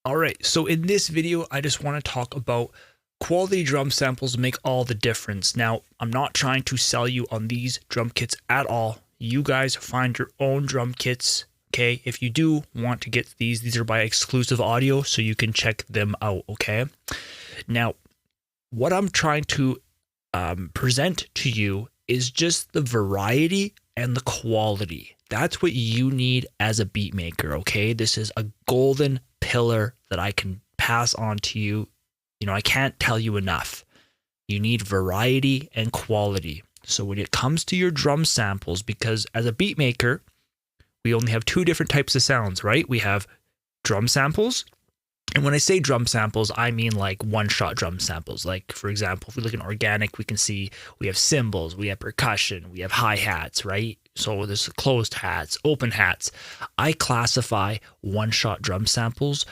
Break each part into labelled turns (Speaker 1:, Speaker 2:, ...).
Speaker 1: All right, so in this video, I just want to talk about quality drum samples make all the difference. Now, I'm not trying to sell you on these drum kits at all. You guys find your own drum kits, okay? If you do want to get these are by Exclusive Audio, so you can check them out, okay? Now, what I'm trying to present to you is just the variety and the quality. That's what you need as a beat maker, okay? This is a golden pillar that I can pass on to you. You know, I can't tell you enough. You need variety and quality. So when it comes to your drum samples, because as a beat maker, we only have two different types of sounds, right? We have drum samples. And when I say drum samples, I mean like one-shot drum samples. Like, for example, if we look in organic, we can see we have cymbals, we have percussion, we have hi-hats, right? So there's closed hats, open hats. I classify one-shot drum samples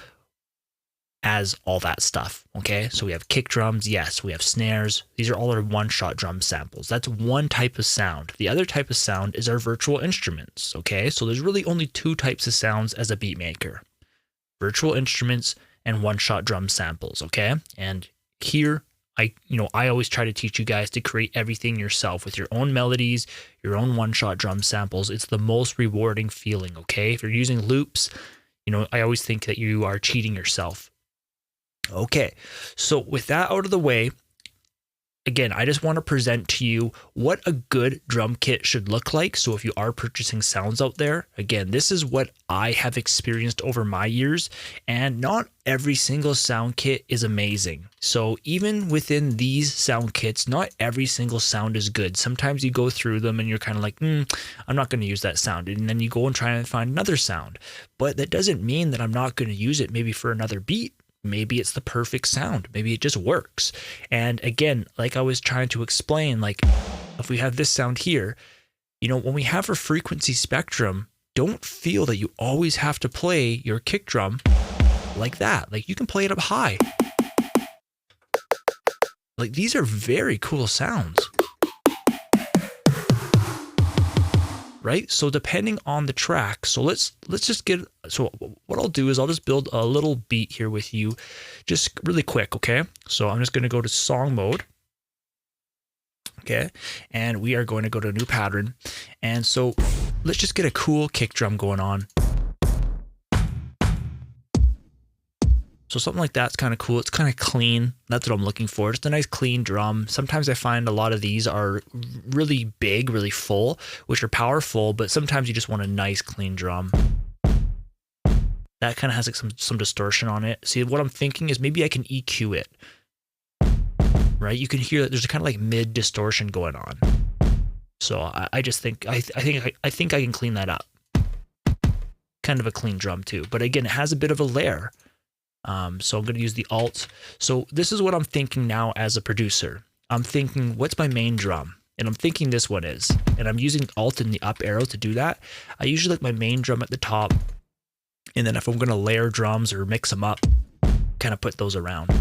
Speaker 1: as all that stuff, okay? So we have kick drums, yes, we have snares. These are all our one-shot drum samples. That's one type of sound. The other type of sound is our virtual instruments, okay? So there's really only two types of sounds as a beat maker: virtual instruments and one-shot drum samples, okay? And here, I always try to teach you guys to create everything yourself with your own melodies, your own one-shot drum samples. It's the most rewarding feeling, okay? If you're using loops, I always think that you are cheating yourself. Okay, so with that out of the way, again, I just want to present to you what a good drum kit should look like. So if you are purchasing sounds out there, again, this is what I have experienced over my years, and not every single sound kit is amazing. So even within these sound kits, not every single sound is good. Sometimes you go through them and you're kind of like, I'm not going to use that sound. And then you go and try and find another sound. But that doesn't mean that I'm not going to use it maybe for another beat. Maybe it's the perfect sound. Maybe it just works. And again, like I was trying to explain, like if we have this sound here, when we have a frequency spectrum, don't feel that you always have to play your kick drum like that. Like you can play it up high. Like these are very cool sounds. Right? So depending on the track, so let's just so what I'll do is I'll just build a little beat here with you just really quick, okay? So I'm just going to go to song mode. Okay? And we are going to go to a new pattern. And so let's just get a cool kick drum going on. So something like that's kind of cool. It's kind of clean. That's what I'm looking for. Just a nice clean drum. Sometimes I find a lot of these are really big, really full, which are powerful, but sometimes you just want a nice clean drum. That kind of has like some distortion on it. See, what I'm thinking is maybe I can EQ it. Right? You can hear that there's a kind of like mid distortion going on. So I just think I think I can clean that up. Kind of a clean drum too. But again, it has a bit of a layer. So I'm going to use the Alt. So this is what I'm thinking now as a producer. I'm thinking, what's my main drum? And I'm thinking this one is. And I'm using Alt and the up arrow to do that. I usually like my main drum at the top. And then if I'm going to layer drums or mix them up, kind of put those around.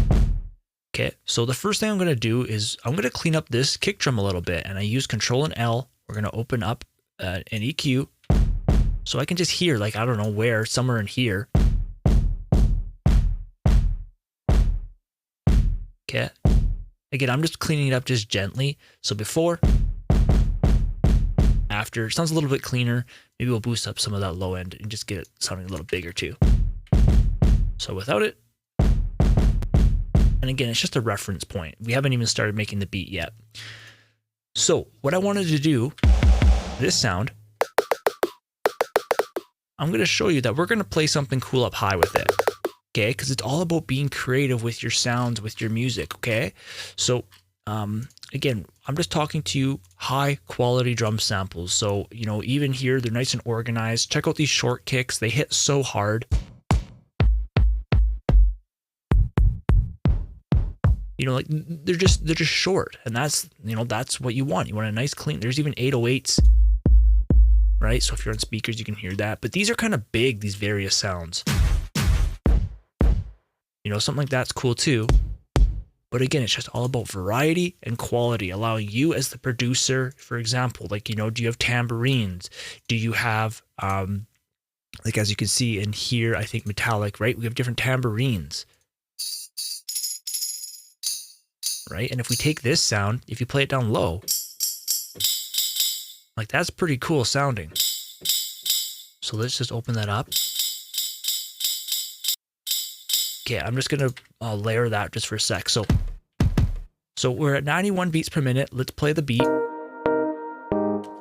Speaker 1: Okay, so the first thing I'm going to do is I'm going to clean up this kick drum a little bit. And I use Control and L. We're going to open up an EQ. So I can just hear, like, I don't know where, somewhere in here. Okay. Again, I'm just cleaning it up just gently. So before, after, sounds a little bit cleaner. Maybe we'll boost up some of that low end and just get it sounding a little bigger too. So without it, and again, it's just a reference point. We haven't even started making the beat yet. So what I wanted to do, this sound, I'm going to show you that we're going to play something cool up high with it. Okay, because it's all about being creative with your sounds, with your music, okay? So, again, I'm just talking to you high quality drum samples. So, even here, they're nice and organized. Check out these short kicks. They hit so hard. Like they're just short, and that's what you want. You want a nice clean. There's even 808s, right? So if you're on speakers, you can hear that. But these are kind of big, these various sounds. Something like that's cool too. But again, it's just all about variety and quality, allowing you as the producer, for example, like, do you have tambourines? Do you have Like as you can see in here, I think metallic, right? We have different tambourines, right? And if we take this sound, if you play it down low, like that's pretty cool sounding. So let's just open that up. Okay, I'm just gonna layer that just for a sec. So we're at 91 beats per minute. Let's play the beat.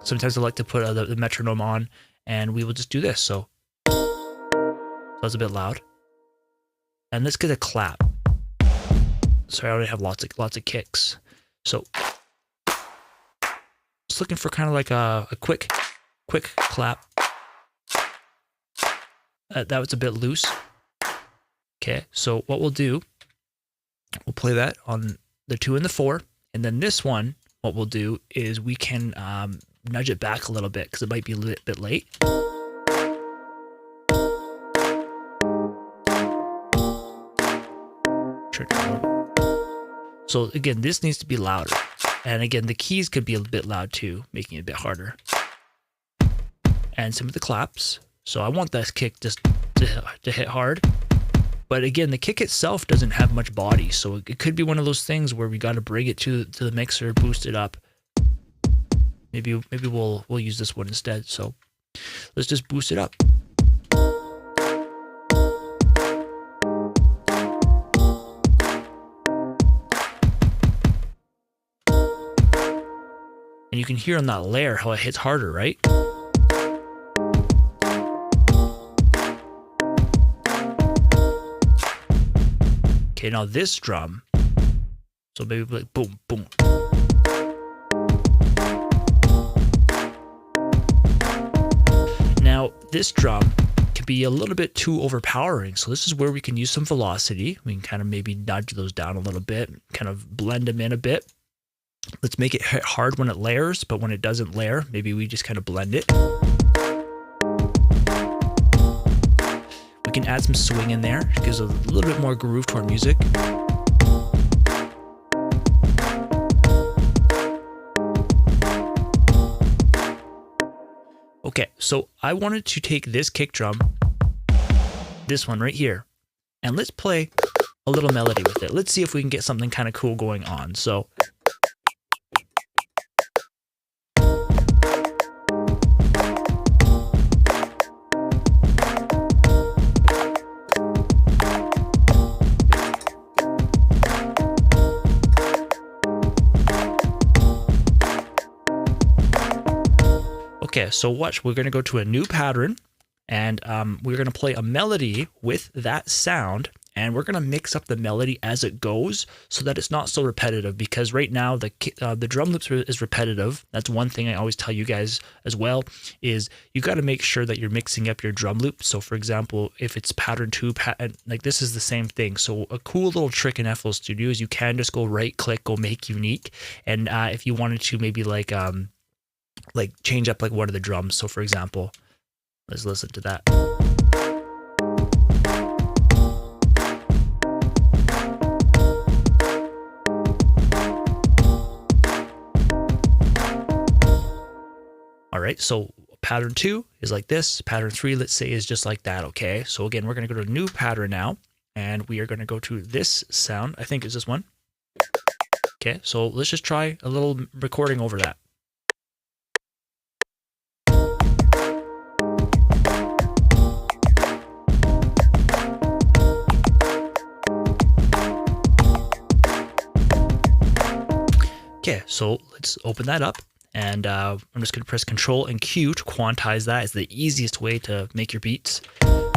Speaker 1: Sometimes I like to put the metronome on, and we will just do this. So that's a bit loud. And let's get a clap. Sorry, I already have lots of kicks. So just looking for kind of like a quick clap. That was a bit loose. Okay, so what we'll do, we'll play that on the 2 and the 4, and then this one, what we'll do is we can nudge it back a little bit because it might be a little bit late. So again, this needs to be louder. And again, the keys could be a bit loud too, making it a bit harder. And some of the claps. So I want this kick just to hit hard. But again, the kick itself doesn't have much body. So it could be one of those things where we got to bring it to the mixer, boost it up. Maybe we'll use this one instead. So let's just boost it up. And you can hear on that layer how it hits harder, right? Okay, now this drum. So maybe like boom, boom. Now this drum can be a little bit too overpowering. So this is where we can use some velocity. We can kind of maybe nudge those down a little bit, kind of blend them in a bit. Let's make it hit hard when it layers, but when it doesn't layer, maybe we just kind of blend it. We can add some swing in there. It gives a little bit more groove to our music. Okay, so I wanted to take this kick drum, this one right here, and let's play a little melody with it. Let's see if we can get something kind of cool going on. So okay, so watch, we're going to go to a new pattern, and we're going to play a melody with that sound, and we're going to mix up the melody as it goes so that it's not so repetitive, because right now the drum loops is repetitive. That's one thing I always tell you guys as well, is you got to make sure that you're mixing up your drum loop. So for example, if it's pattern 2, like this is the same thing. So a cool little trick in FL Studio is you can just go right click, go make unique, and if you wanted to maybe like change up like one of the drums. So for example, let's listen to that. All right, so pattern 2 is like this. Pattern 3, let's say, is just like that, okay? So again, we're gonna go to a new pattern now, and we are gonna go to this sound. I think it's this one. Okay, so let's just try a little recording over that. Okay, so let's open that up, and I'm just going to press Control and Q to quantize that. It's the easiest way to make your beats. So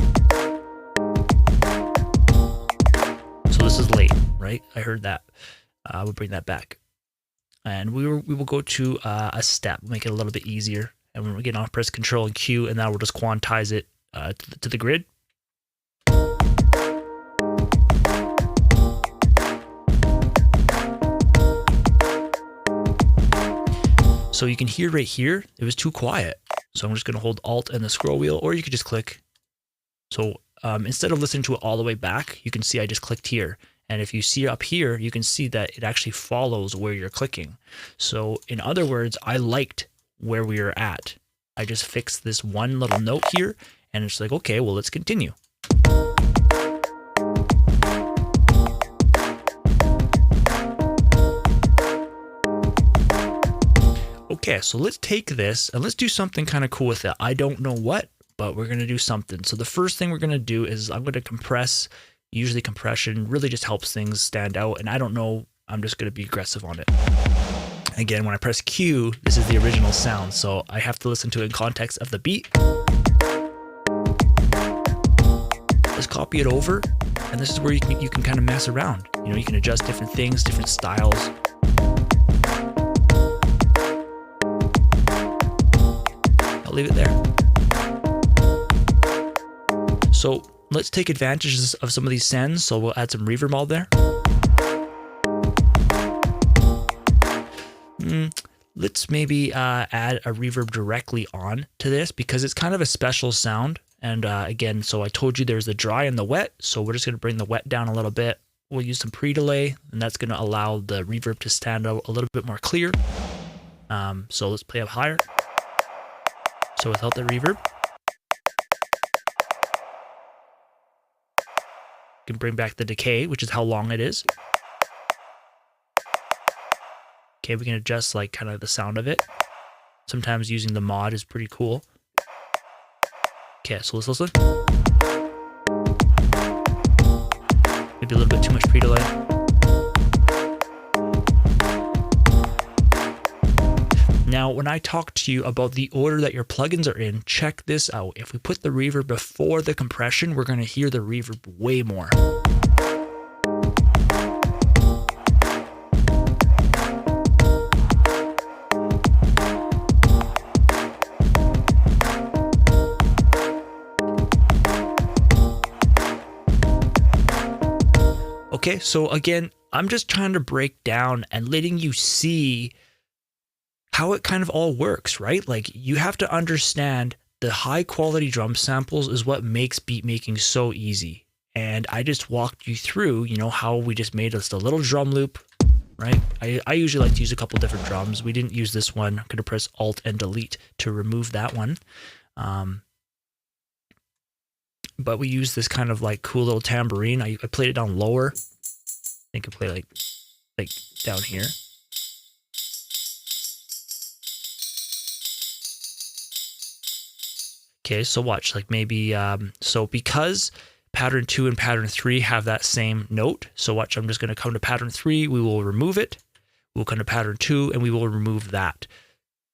Speaker 1: this is late, right? I heard that. We'll bring that back, and we will go to a step, make it a little bit easier. And when we get on, press Control and Q, and now we'll just quantize it to the grid. So you can hear right here, it was too quiet. So I'm just going to hold Alt and the scroll wheel, or you could just click. So instead of listening to it all the way back, you can see I just clicked here. And if you see up here, you can see that it actually follows where you're clicking. So in other words, I liked where we were at. I just fixed this one little note here, And it's like, okay, well, let's continue. Okay, so let's take this and let's do something kind of cool with it. I don't know what, but we're going to do something. So the first thing we're going to do is I'm going to compress. Usually compression really just helps things stand out. And I don't know, I'm just going to be aggressive on it. Again, when I press Q, this is the original sound. So I have to listen to it in context of the beat. Let's copy it over. And this is where you can kind of mess around. You know, you can adjust different things, different styles. Leave it there. So let's take advantages of some of these sends. So we'll add some reverb all there. Let's maybe add a reverb directly on to this because it's kind of a special sound. And again, so I told you there's the dry and the wet. So we're just going to bring the wet down a little bit. We'll use some pre-delay, and that's going to allow the reverb to stand out a little bit more clear. So let's play up higher. So without the reverb, you can bring back the decay, which is how long it is. Okay, we can adjust like kind of the sound of it. Sometimes using the mod is pretty cool. Okay, so let's listen. Maybe a little bit too much pre-delay. Now, when I talk to you about the order that your plugins are in, check this out. If we put the reverb before the compression, we're going to hear the reverb way more. Okay, so again, I'm just trying to break down and letting you see how it kind of all works, right? Like you have to understand the high quality drum samples is what makes beat making so easy. And I just walked you through, you know, how we just made us a little drum loop, right? I usually like to use a couple different drums. We didn't use this one. I'm going to press Alt and Delete to remove that one. But we use this kind of like cool little tambourine. I played it down lower. I think I played like down here. Okay, so watch, like maybe, so because pattern 2 and pattern 3 have that same note, so watch, I'm just going to come to pattern 3, we will remove it, we'll come to pattern 2, and we will remove that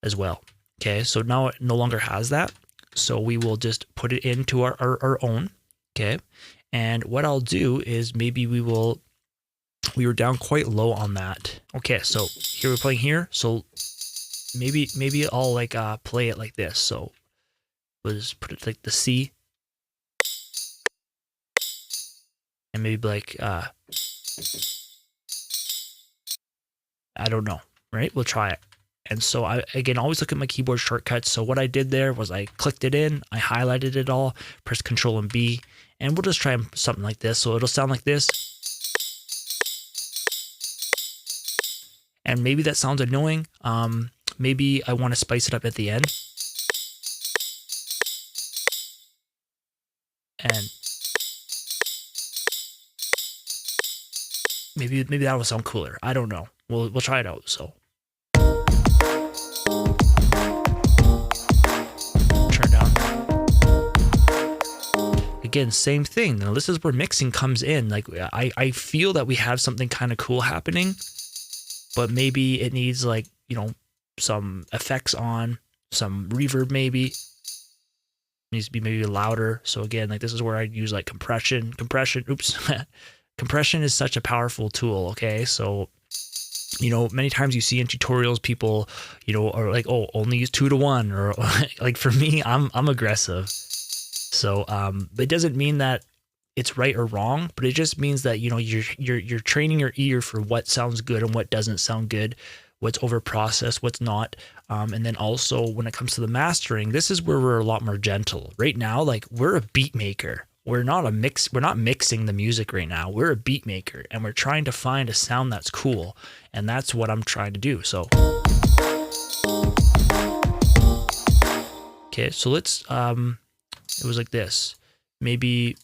Speaker 1: as well. Okay, so now it no longer has that, so we will just put it into our own, okay, and what I'll do is maybe we were down quite low on that. Okay, so here we're playing here, so maybe I'll like play it like this, so we'll just put it like the C. And maybe like, I don't know, right? We'll try it. And so I, again, always look at my keyboard shortcuts. So what I did there was I clicked it in, I highlighted it all, press Control and B, and we'll just try something like this. So it'll sound like this. And maybe that sounds annoying. Maybe I want to spice it up at the end. And maybe that will sound cooler. I don't know. We'll try it out. So turn down. Again, same thing. Now this is where mixing comes in. Like I feel that we have something kind of cool happening, but maybe it needs like, you know, some effects on, some reverb maybe. Needs to be maybe louder. So again, like this is where I'd use like compression. Oops. Compression is such a powerful tool. Okay. So, you know, many times you see in tutorials, people, you know, are like, oh, only use 2-to-1, or like for me, I'm aggressive. So, it doesn't mean that it's right or wrong, but it just means that, you know, you're training your ear for what sounds good and what doesn't sound good, what's over processed, what's not. And then also when it comes to the mastering, this is where we're a lot more gentle. Right now, like we're a beat maker. We're not mixing the music right now. We're a beat maker and we're trying to find a sound that's cool. And that's what I'm trying to do. So, okay, so let's it was like this. Maybe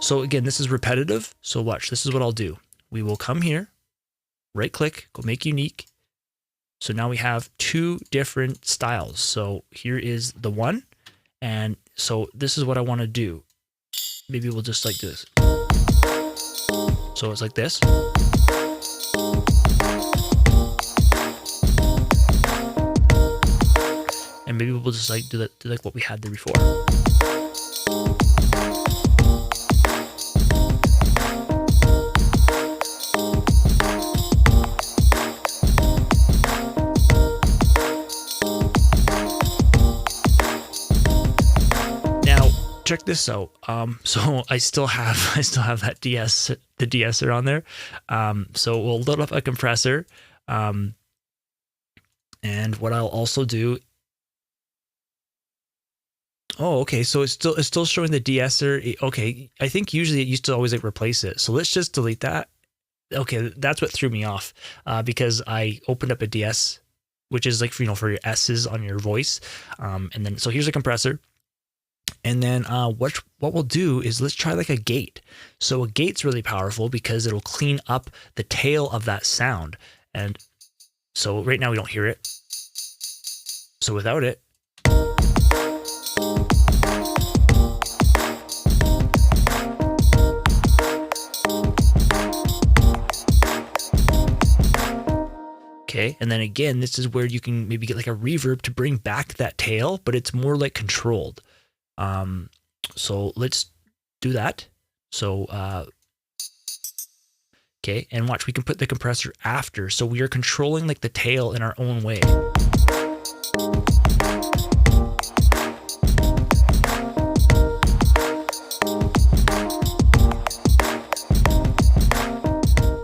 Speaker 1: so again, this is repetitive. So watch, this is what I'll do. We will come here, right click, go make unique. So now we have two different styles. So here is the one. And so this is what I want to do. Maybe we'll just like this. So it's like this. And maybe we'll just like do like what we had there before. Check this out. So I still have that the de-esser on there. So we'll load up a compressor. And what I'll also do. Oh, okay. So it's still showing the de-esser. Okay. I think usually it used to always like replace it. So let's just delete that. Okay. That's what threw me off, because I opened up a DS, which is like, for your S's on your voice. And then, so here's a compressor. And then what we'll do is let's try like a gate. So a gate's really powerful because it'll clean up the tail of that sound. And so right now we don't hear it. So without it. Okay, and then again, this is where you can maybe get like a reverb to bring back that tail, but it's more like controlled. So let's do that. So, okay. And watch, we can put the compressor after. So we are controlling like the tail in our own way.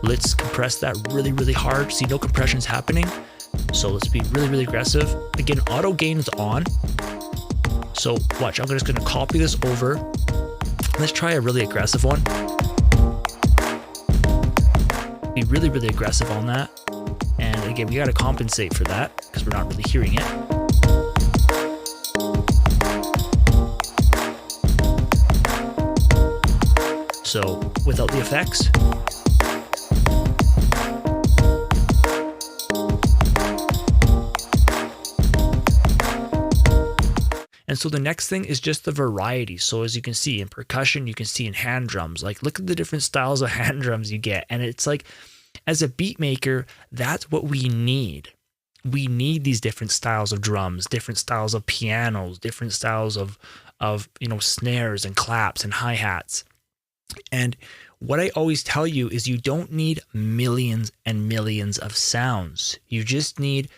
Speaker 1: Let's compress that really, really hard. See, no compression's happening. So let's be really, really aggressive. Again, auto gain is on. So watch, I'm just going to copy this over. Let's try a really aggressive one. Be really, really aggressive on that. And again, we got to compensate for that because we're not really hearing it. So without the effects. And so the next thing is just the variety. So as you can see in percussion, you can see in hand drums, like look at the different styles of hand drums you get. And it's like, as a beat maker, that's what we need. We need these different styles of drums, different styles of pianos, different styles of snares and claps and hi-hats. And what I always tell you is you don't need millions and millions of sounds. You just need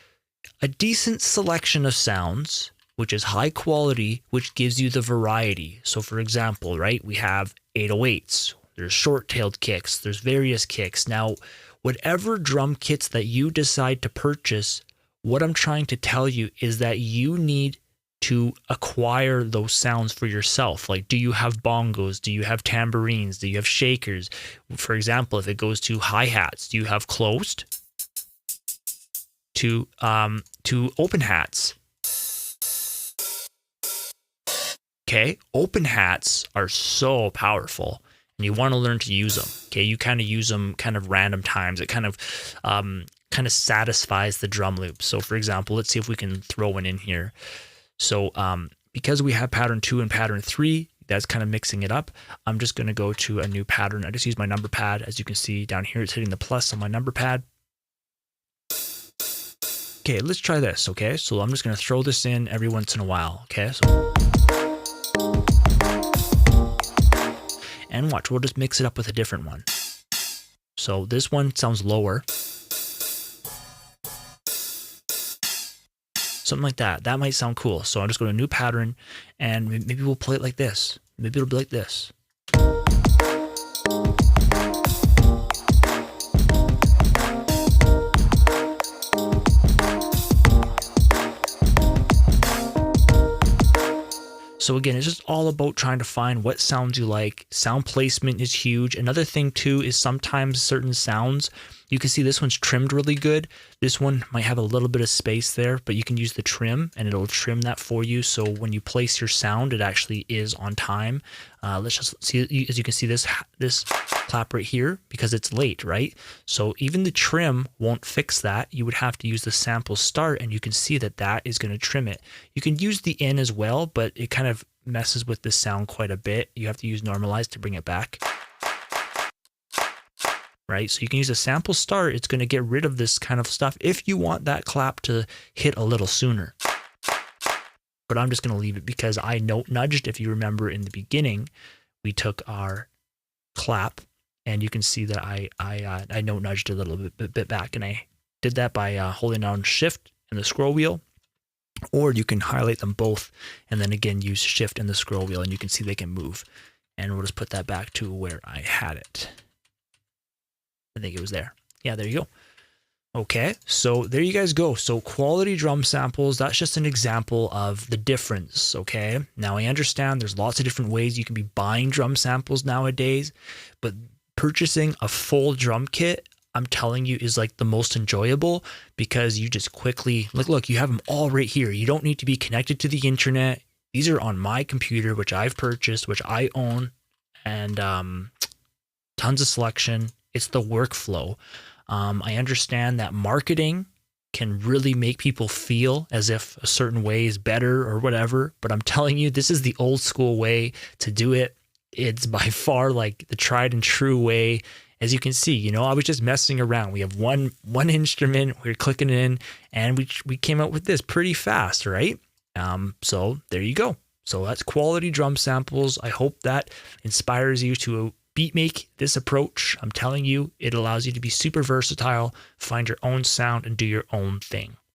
Speaker 1: a decent selection of sounds, which is high quality, which gives you the variety. So for example, right, we have 808s, there's short-tailed kicks, there's various kicks. Now, whatever drum kits that you decide to purchase, what I'm trying to tell you is that you need to acquire those sounds for yourself. Like, do you have bongos? Do you have tambourines? Do you have shakers? For example, if it goes to hi-hats, do you have closed to open hats? Okay, open hats are so powerful and you want to learn to use them. Okay, you kind of use them kind of random times. It kind of satisfies the drum loop. So for example, let's see if we can throw one in here. So because we have pattern 2 and pattern 3, that's kind of mixing it up. I'm just going to go to a new pattern. I just use my number pad. As you can see down here, it's hitting the plus on my number pad. Okay, let's try this. Okay, so I'm just going to throw this in every once in a while. Okay, so. And watch, we'll just mix it up with a different one. So this one sounds lower. Something like that. That might sound cool. So I'm just going to new pattern and maybe we'll play it like this. Maybe it'll be like this. So again, it's just all about trying to find what sounds you like. Sound placement is huge. Another thing too is sometimes certain sounds, you can see this one's trimmed really good. This one might have a little bit of space there, but you can use the trim and it'll trim that for you. So when you place your sound, it actually is on time. Let's just see, as you can see this clap right here, because it's late, right? So even the trim won't fix that. You would have to use the sample start, and you can see that that is going to trim it. You can use the in as well, but it kind of messes with the sound quite a bit. You have to use normalize to bring it back. Right? So you can use a sample start. It's going to get rid of this kind of stuff if you want that clap to hit a little sooner. But I'm just going to leave it because I note nudged. If you remember in the beginning, we took our clap, and you can see that I note nudged a little bit back, and I did that by holding down Shift and the scroll wheel, or you can highlight them both and then again use Shift and the scroll wheel, and you can see they can move. And we'll just put that back to where I had it. I think it was there. Yeah, there you go. Okay, so there you guys go. So quality drum samples, that's just an example of the difference, okay? Now I understand there's lots of different ways you can be buying drum samples nowadays, but purchasing a full drum kit, I'm telling you, is like the most enjoyable, because you just quickly, look, you have them all right here. You don't need to be connected to the internet. These are on my computer, which I've purchased, which I own, and tons of selection. It's the workflow. I understand that marketing can really make people feel as if a certain way is better or whatever, but I'm telling you, this is the old school way to do it. It's by far like the tried and true way. As you can see, you know, I was just messing around. We have one instrument, we're clicking in, and we came out with this pretty fast, right? So there you go. So that's quality drum samples. I hope that inspires you to beat make this approach. I'm telling you, it allows you to be super versatile, find your own sound, and do your own thing.